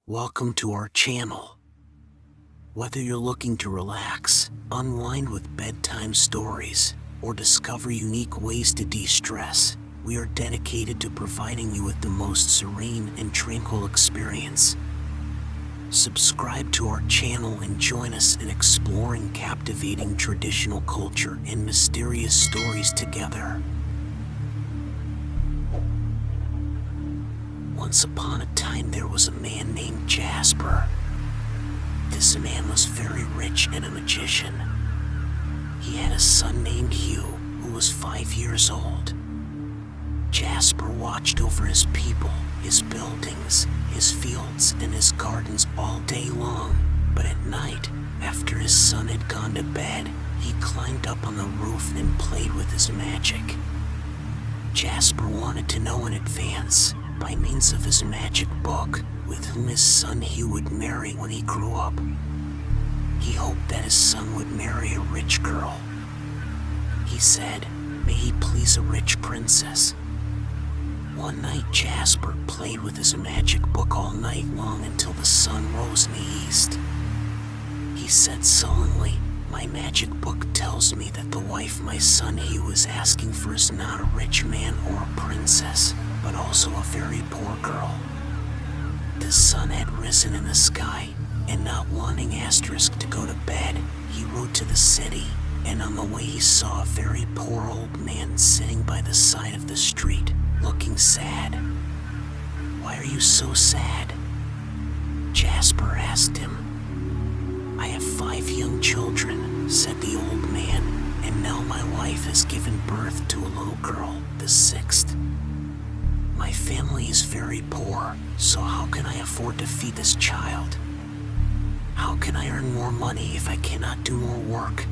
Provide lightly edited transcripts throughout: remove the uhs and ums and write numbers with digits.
Welcome to our channel. Whether you're looking to relax, unwind with bedtime stories, or discover unique ways to de-stress, we are dedicated to providing you with the most serene and tranquil experience. Subscribe to our channel and join us in exploring captivating traditional culture and mysterious stories together. Once upon a time, there was a man named Jasper. This man was very rich and a magician. He had a son named Hugh, who was 5 years old. Jasper watched over his people, his buildings, his fields, and his gardens all day long, but at night, after his son had gone to bed, he climbed up on the roof and played with his magic. Jasper wanted to know in advance, by means of his magic book, with whom his son Hugh would marry when he grew up. He hoped that his son would marry a rich girl. He said, may he please a rich princess. One night, Jasper played with his magic book all night long until the sun rose in the east. He said sullenly, my magic book tells me that the wife my son Hugh is asking for is not a rich man or a princess, but also a very poor girl. The sun had risen in the sky, and not wanting Asterisk to go to bed, he rode to the city, and on the way he saw a very poor old man sitting by the side of the street, looking sad. Why are you so sad? Jasper asked him. I have 5 young children, said the old man, and now my wife has given birth to a little girl, the 6th. My family is very poor, so how can I afford to feed this child? How can I earn more money if I cannot do more work?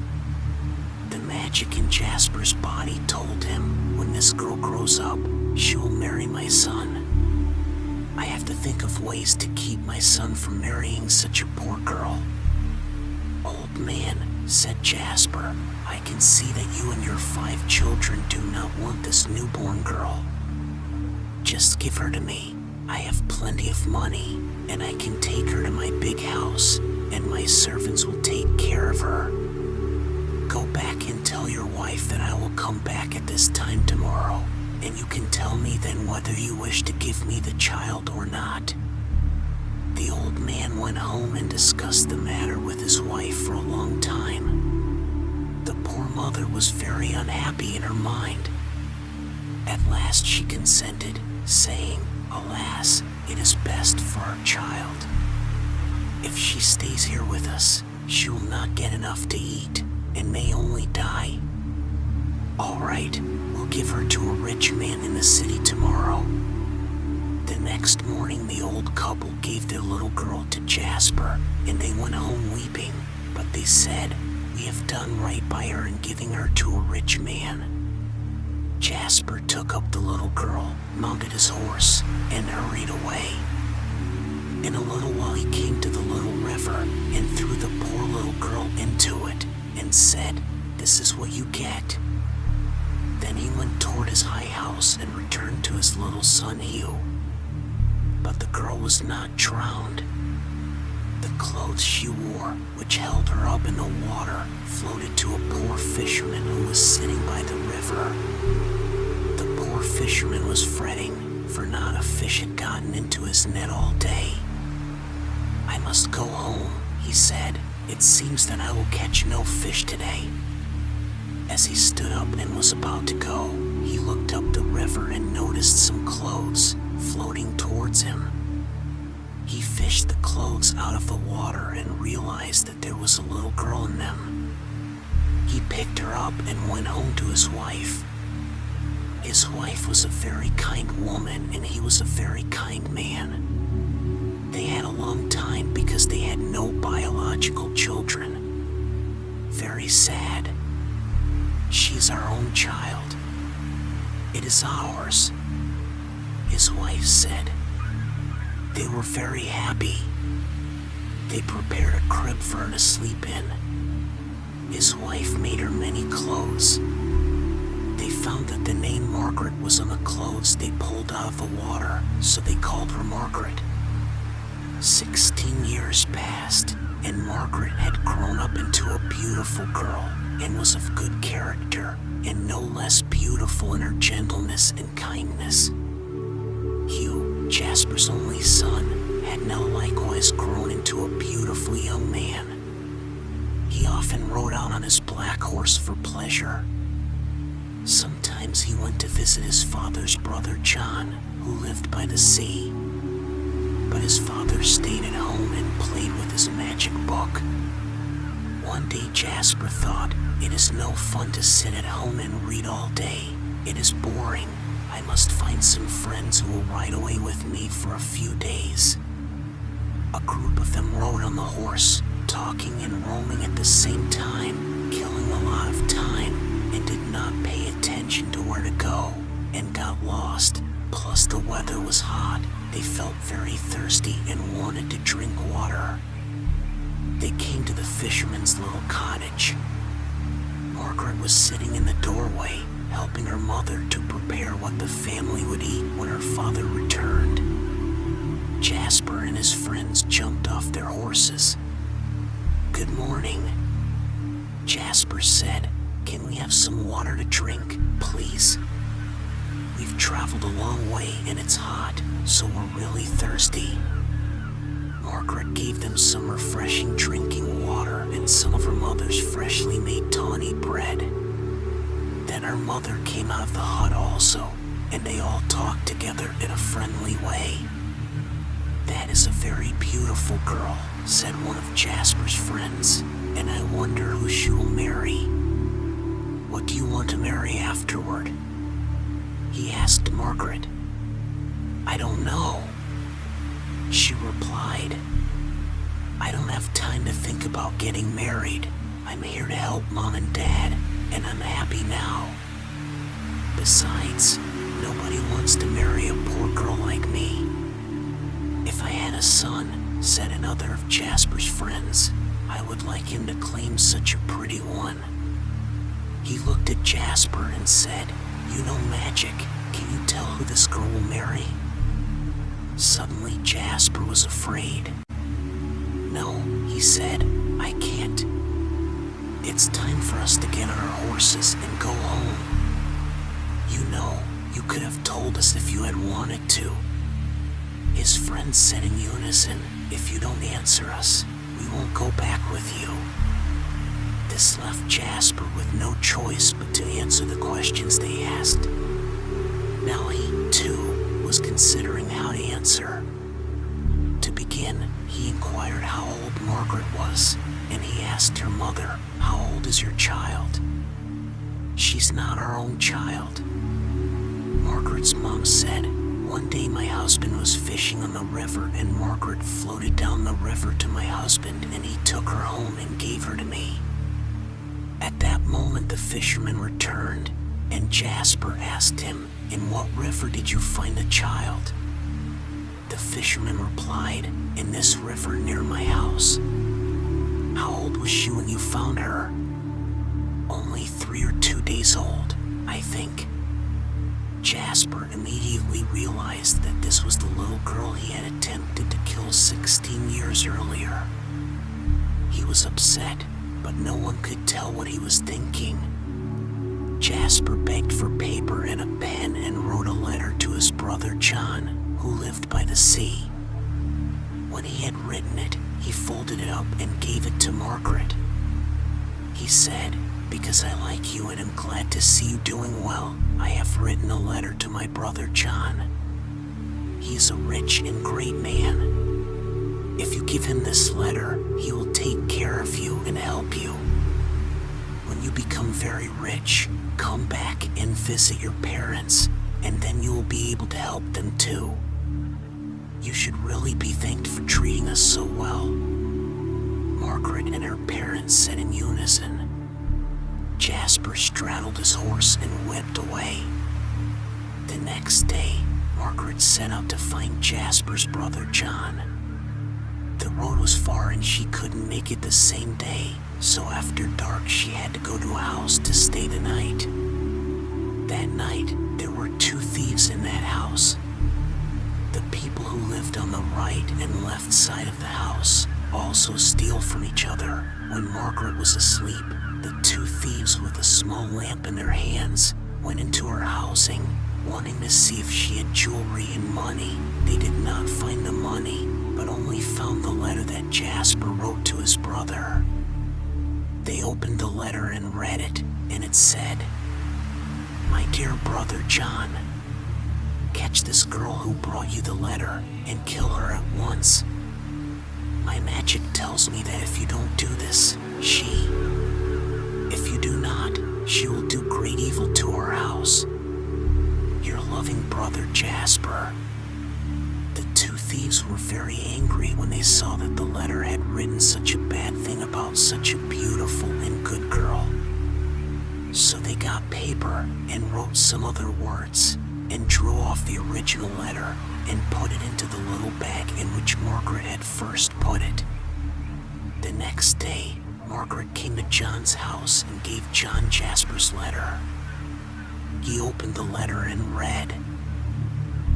The magic in Jasper's body told him, when this girl grows up, she will marry my son. I have to think of ways to keep my son from marrying such a poor girl. Old man, said Jasper, I can see that you and your 5 children do not want this newborn girl. Just give her to me. I have plenty of money, and I can take her to my big house, and my servants will take care of her. Go back and tell your wife that I will come back at this time tomorrow, and you can tell me then whether you wish to give me the child or not. The old man went home and discussed the matter with his wife for a long time. The poor mother was very unhappy in her mind. At last she consented, saying, alas, it is best for our child. If she stays here with us, she will not get enough to eat, and may only die. All right, we'll give her to a rich man in the city tomorrow. The next morning, the old couple gave their little girl to Jasper, and they went home weeping, but they said, we have done right by her in giving her to a rich man. Jasper took up the little girl, mounted his horse, and hurried away. In a little while he came to the little river and threw the poor little girl into it and said, this is what you get. Then he went toward his high house and returned to his little son Hugh. But the girl was not drowned. The clothes she wore, which held her up in the water, floated to a poor fisherman who was sitting by the river. The poor fisherman was fretting, for not a fish had gotten into his net all day. I must go home, he said. It seems that I will catch no fish today. As he stood up and was about to go, he looked up the river and noticed some clothes floating towards him. He fished the clothes out of the water and realized that there was a little girl in them. He picked her up and went home to his wife. His wife was a very kind woman and he was a very kind man. They had a long time because they had no biological children. Very sad. She's our own child. It is ours, his wife said. They were very happy. They prepared a crib for her to sleep in. His wife made her many clothes. They found that the name Margaret was on the clothes they pulled out of the water, so they called her Margaret. 16 years passed, and Margaret had grown up into a beautiful girl and was of good character, and no less beautiful in her gentleness and kindness. Hugh, Jasper's only son, had now likewise grown into a beautiful young man. He often rode out on his black horse for pleasure. Sometimes he went to visit his father's brother John, who lived by the sea. But his father stayed at home and played with his magic book. One day Jasper thought, "It is no fun to sit at home and read all day. It is boring. I must find some friends who will ride away with me for a few days." A group of them rode on the horse, talking and roaming at the same time, killing a lot of time, and did not pay attention to where to go, and got lost. Plus the weather was hot. They felt very thirsty and wanted to drink water. They came to the fisherman's little cottage. Margaret was sitting in the doorway, helping her mother to prepare what the family would eat when her father returned. Jasper and his friends jumped off their horses. "Good morning," Jasper said. "Can we have some water to drink, please? We've traveled a long way and it's hot, so we're really thirsty." Margaret gave them some refreshing drinking water and some of her mother's freshly made tawny bread. Then her mother came out of the hut also, and they all talked together in a friendly way. "That is a very beautiful girl," said one of Jasper's friends, "and I wonder who she will marry." "What do you want to marry afterward?" he asked Margaret. "I don't know," she replied. "I don't have time to think about getting married. I'm here to help Mom and Dad, and I'm happy now. Besides, nobody wants to marry a poor girl like me." "If I had a son," said another of Jasper's friends, "I would like him to claim such a pretty one." He looked at Jasper and said, "You know magic. Can you tell who this girl will marry?" Suddenly Jasper was afraid. "No," he said, "I can't. It's time for us to get on our horses and go home. You know, you could have told us if you had wanted to." His friends said in unison, "If you don't answer us, we won't go back with you." This left Jasper with no choice but to answer the questions they asked. Now he, too, was considering how to answer. To begin, he inquired how old Margaret was, and he asked her mother, "How old is your child?" "She's not our own child." Margaret's mom said, "One day my husband was fishing on the river and Margaret floated down the river to my husband and he took her home and gave her to me." At that moment the fisherman returned, and Jasper asked him, "In what river did you find the child?" The fisherman replied, "In this river near my house." "How old was she when you found her?" "Only 3 or 2 days old, I think." Jasper immediately realized that this was the little girl he had attempted to kill 16 years earlier. He was upset, but no one could tell what he was thinking. Jasper begged for paper and a pen and wrote a letter to his brother John, who lived by the sea. When he had written it, he folded it up and gave it to Margaret. He said, "Because I like you and am glad to see you doing well, I have written a letter to my brother John. He is a rich and great man. If you give him this letter, he will take care of you and help you. When you become very rich, come back and visit your parents, and then you will be able to help them too. You should really be thanked for treating us so well." Margaret and her parents said in unison. Jasper straddled his horse and whipped away. The next day, Margaret set out to find Jasper's brother John. The road was far and she couldn't make it the same day, so after dark she had to go to a house to stay the night. That night, there were 2 thieves in that house. The people people who lived on the right and left side of the house also steal from each other. When Margaret was asleep, the two thieves with a small lamp in their hands went into her housing, wanting to see if she had jewelry and money. They did not find the money, but only found the letter that Jasper wrote to his brother. They opened the letter and read it, and it said, "My dear brother John, catch this girl who brought you the letter and kill her at once. My magic tells me that if you don't do this, if you do not, she will do great evil to our house. Your loving brother Jasper." The two thieves were very angry when they saw that the letter had written such a bad thing about such a beautiful and good girl. So they got paper and wrote some other words and drew off the original letter and put it into the little bag in which Margaret had first put it. The next day, Margaret came to John's house and gave John Jasper's letter. He opened the letter and read,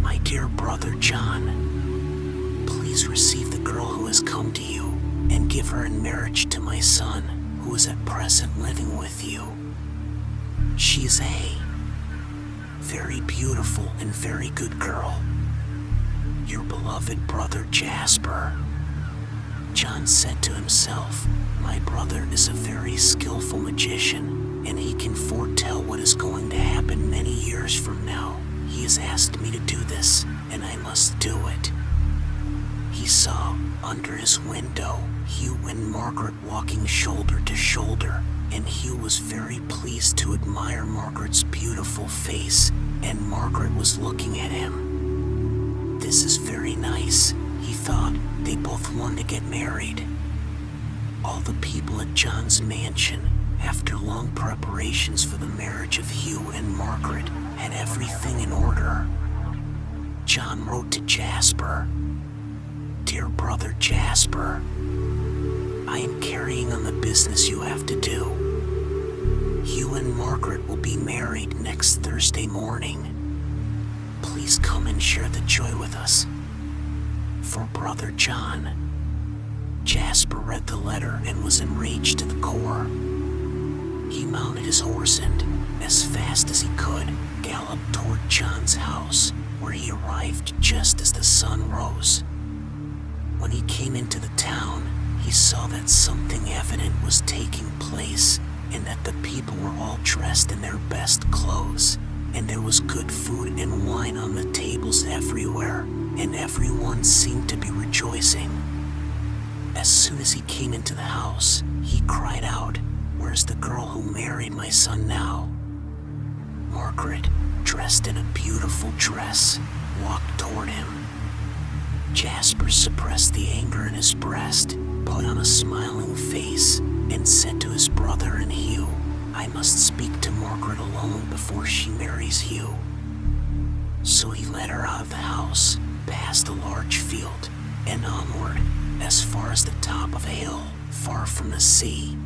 "My dear brother John, please receive the girl who has come to you and give her in marriage to my son, who is at present living with you. She is a very beautiful and very good girl. Your beloved brother Jasper." John said to himself, "My brother is a very skillful magician, and he can foretell what is going to happen many years from now. He has asked me to do this, and I must do it." He saw, under his window, Hugh and Margaret walking shoulder to shoulder, and Hugh was very pleased to admire Margaret's beautiful face, and Margaret was looking at him. "This is very nice," he thought. They both want to get married. All the people at John's mansion, after long preparations for the marriage of Hugh and Margaret, had everything in order. John wrote to Jasper, "Dear brother Jasper, I am carrying on the business you have to do. Hugh and Margaret will be married next Thursday morning. Please come and share the joy with us. For brother John." Jasper read the letter and was enraged to the core. He mounted his horse and, as fast as he could, galloped toward John's house, where he arrived just as the sun rose. When he came into the town, he saw that something evident was taking place, and that the people were all dressed in their best clothes, and there was good food and wine on the tables everywhere, and everyone seemed to be rejoicing. As soon as he came into the house, he cried out, "Where's the girl who married my son now?" Margaret, dressed in a beautiful dress, walked toward him. Jasper suppressed the anger in his breast, put on a smiling face, and said to his brother and Hugh, "I must speak to Margaret alone before she marries Hugh." So he led her out of the house, past a large field, and onward, as far as the top of a hill, far from the sea.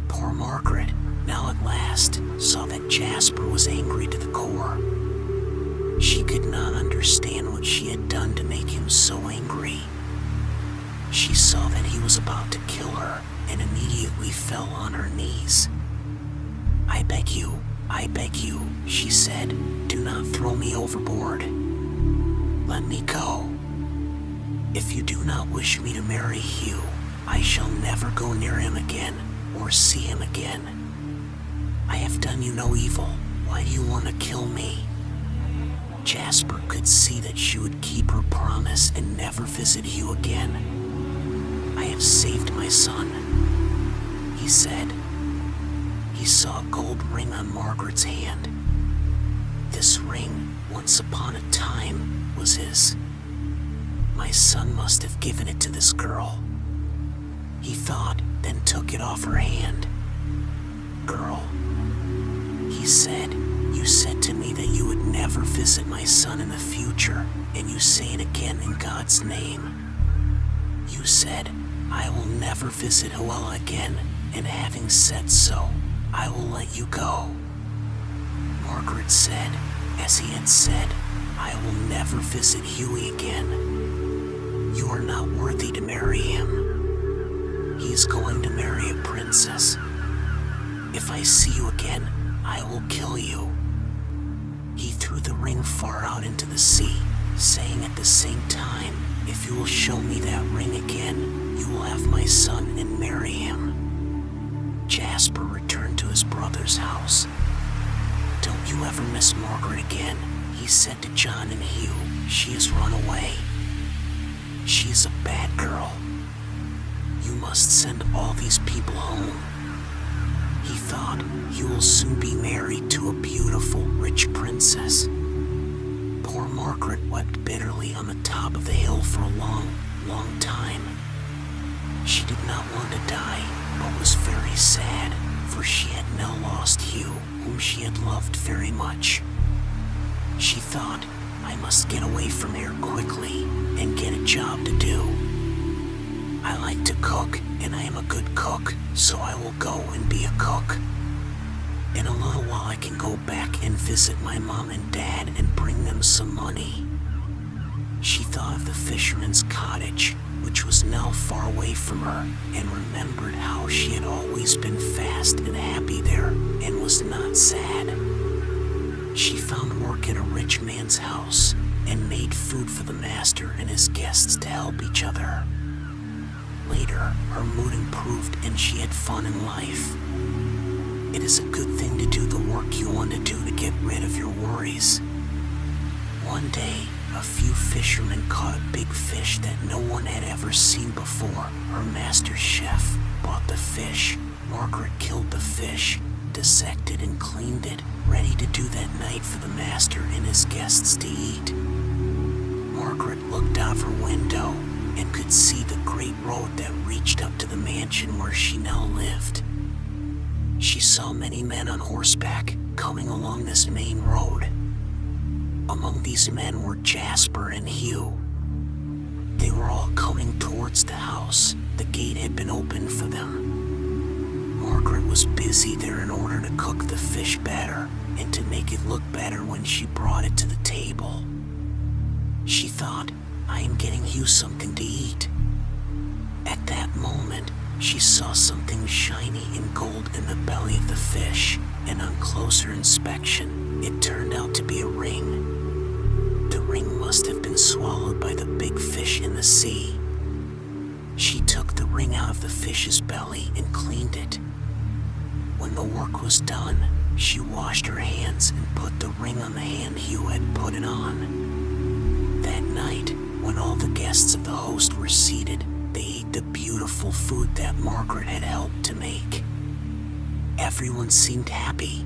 Poor Margaret, now at last, saw that Jasper was angry to the core. She could not understand what she had done to make him so angry. She saw that he was about to kill her, and immediately fell on her knees. I beg you," she said, "do not throw me overboard. Let me go. If you do not wish me to marry Hugh, I shall never go near him again or see him again. I have done you no evil. Why do you want to kill me?" Jasper could see that she would keep her promise and never visit Hugh again. "I have saved my son," he said. He saw a gold ring on Margaret's hand. This ring, once upon a time, was his. My son must have given it to this girl, he thought, then took it off her hand. "Girl," he said, "you said to me that you would never visit my son in the future, and you say it again in God's name. You said, I will never visit Joella again, and having said so, I will let you go." Margaret said, As he had said, I will never visit Huey again. You are not worthy to marry him. He is going to marry a princess. If I see you again, I will kill you. He threw the ring far out into the sea, saying at the same time, if you will show me that ring again, you will have my son and marry him. Jasper returned to his brother's house. Don't you ever miss Margaret again, he said to John and Hugh. She has run away. She is a bad girl. You must send all these people home. He thought he will soon be married to a beautiful, rich princess. Poor Margaret wept bitterly on the top of the hill for a long, long time. She did not want to die, but was very sad, for she had now lost Hugh, whom she had loved very much. She thought, I must get away from here quickly and get a job to do. I like to cook, and I am a good cook, so I will go and be a cook. In a little while I can go back and visit my mom and dad and bring them some money. She thought of the fisherman's cottage, which was now far away from her, and remembered how she had always been fast and happy there and was not sad. She found work at a rich man's house and made food for the master and his guests to help each other. Later, her mood improved and she had fun in life. It is a good thing to do the work you want to do to get rid of your worries. One day, a few fishermen caught a big fish that no one had ever seen before. Her master chef bought the fish. Margaret killed the fish, dissected and cleaned it, ready to do that night for the master and his guests to eat. Margaret looked out of her window and could see the great road that reached up to the mansion where she now lived. She saw many men on horseback coming along this main road. Among these men were Jasper and Hugh. They were all coming towards the house. The gate had been opened for them. Margaret was busy there in order to cook the fish better and to make it look better when she brought it to the table. She thought, I am getting Hugh something to eat. At that moment, she saw something shiny and gold in the belly of the fish, and on closer inspection, it turned out to be a ring. The ring must have been swallowed by the big fish in the sea. She took the ring out of the fish's belly and cleaned it. When the work was done, she washed her hands and put the ring on the hand Hugh had put it on. That night, when all the guests of the host were seated, they ate the beautiful food that Margaret had helped to make. Everyone seemed happy.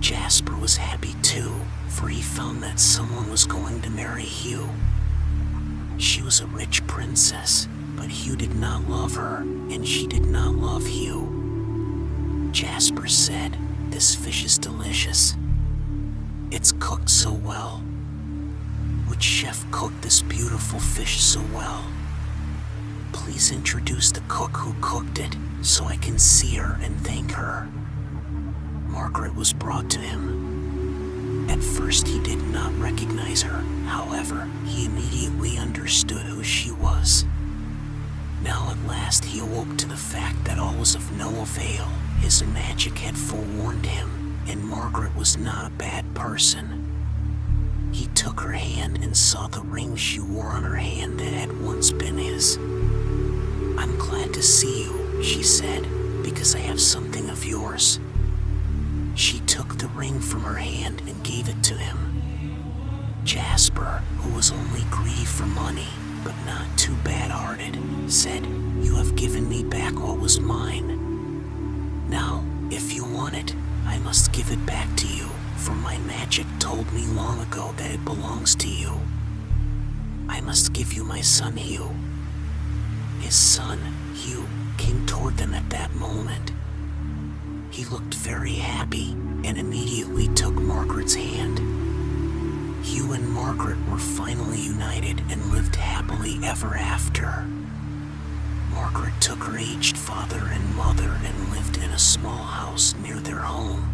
Jasper was happy too, for he found that someone was going to marry Hugh. She was a rich princess, but Hugh did not love her, and she did not love Hugh. Jasper said, "This fish is delicious. It's cooked so well. Which chef cooked this beautiful fish so well? Please introduce the cook who cooked it so I can see her and thank her." Margaret was brought to him. At first he did not recognize her. However, he immediately understood who she was. Now at last he awoke to the fact that all was of no avail. His magic had forewarned him, and Margaret was not a bad person. He took her hand and saw the ring she wore on her hand that had once been his. "I'm glad to see you," she said, "because I have something of yours." She took the ring from her hand and gave it to him. Jasper, who was only greedy for money, but not too bad-hearted, said, "You have given me back what was mine. Now, if you want it, I must give it back to you, for my magic told me long ago that it belongs to you. I must give you my son Hugh." His son, Hugh, came toward them at that moment. He looked very happy and immediately took Margaret's hand. Hugh and Margaret were finally united and lived happily ever after. Margaret took her aged father and mother and lived in a small house near their home.